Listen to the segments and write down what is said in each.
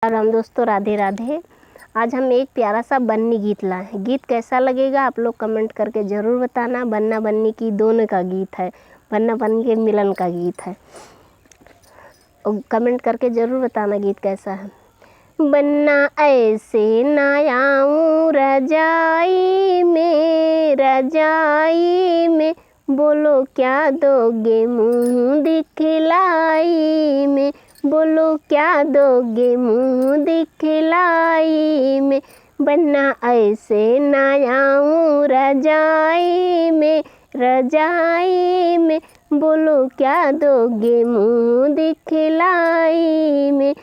राम दोस्तों, राधे राधे। आज हम एक प्यारा सा बन्नी गीत लाए हैं। गीत कैसा लगेगा आप लोग कमेंट करके ज़रूर बताना। बन्ना बन्नी की दोनों का गीत है, बन्ना बन्नी के मिलन का गीत है। और कमेंट करके ज़रूर बताना गीत कैसा है। बन्ना ऐसे ना आऊं रजाई में, बोलो क्या दोगे मुँह दिखलाई में, बोलो क्या दोगे मुँह दिखलाई में। बन्ना ऐसे ना आऊं रजाई में, बोलो क्या दोगे मुँह दिखलाई में।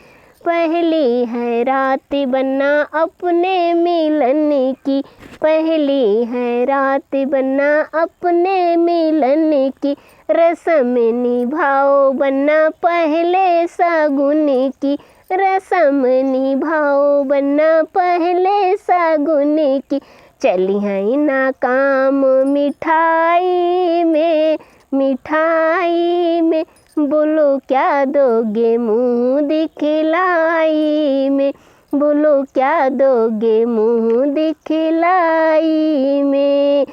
पहली है रात बन्ना अपने मिलन की, पहली है रात बन्ना अपने मिलन की। रस्म निभाओ बन्ना पहले शगुन की, रस्म निभाओ बन्ना पहले शगुन की। चली हैं नाकाम मिठाई में, बोलो क्या दोगे मुँह दिखलाई में, बोलो क्या दोगे मुँह दिखलाई में।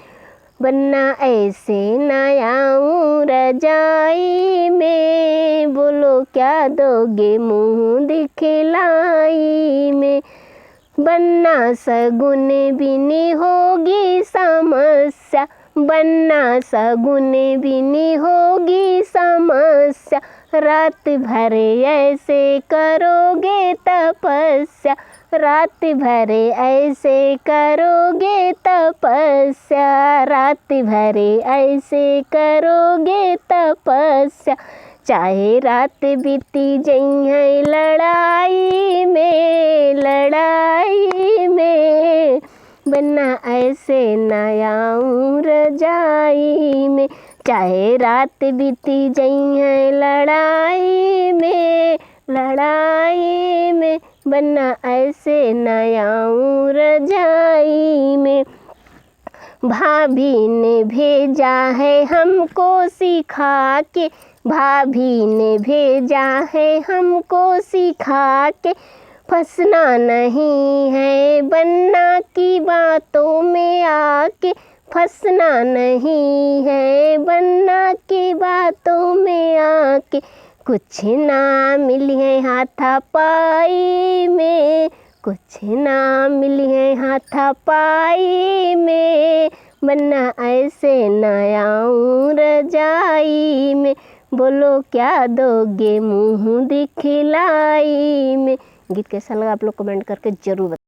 बन्ना ऐसे ना आऊं रजाई में, बोलो क्या दोगे मुँह दिखलाई में। बन्ना शगुन बिनी होगी समस्या, बन्ना शगुन बिनी होगी समस्या। रात भर ऐसे करोगे तपस्या, रात भर ऐसे करोगे तपस्या, रात भर ऐसे करोगे तपस्या। चाहे रात बीती जइहे लड़ाई में, बन्ना ऐसे ना आऊं रजाई में। चाहे रात बीती जइहे लड़ाई में, बन्ना ऐसे ना आऊं रजाई में। भाभी ने भेजा है हमको सिखा के, भाभी ने भेजा है हमको सिखा के। फंसना नहीं है बन्ना की बातों में आके, फंसना नहीं है बन्ना की बातों में आके। कुछ ना मिली है हाथापाई में, कुछ ना मिली है हाथापाई में। बन्ना ऐसे ना आऊं रजाई में, बोलो क्या दोगे मुँह दिखलाई में। गीत कैसा लगा आप लोग कमेंट करके ज़रूर बताएं।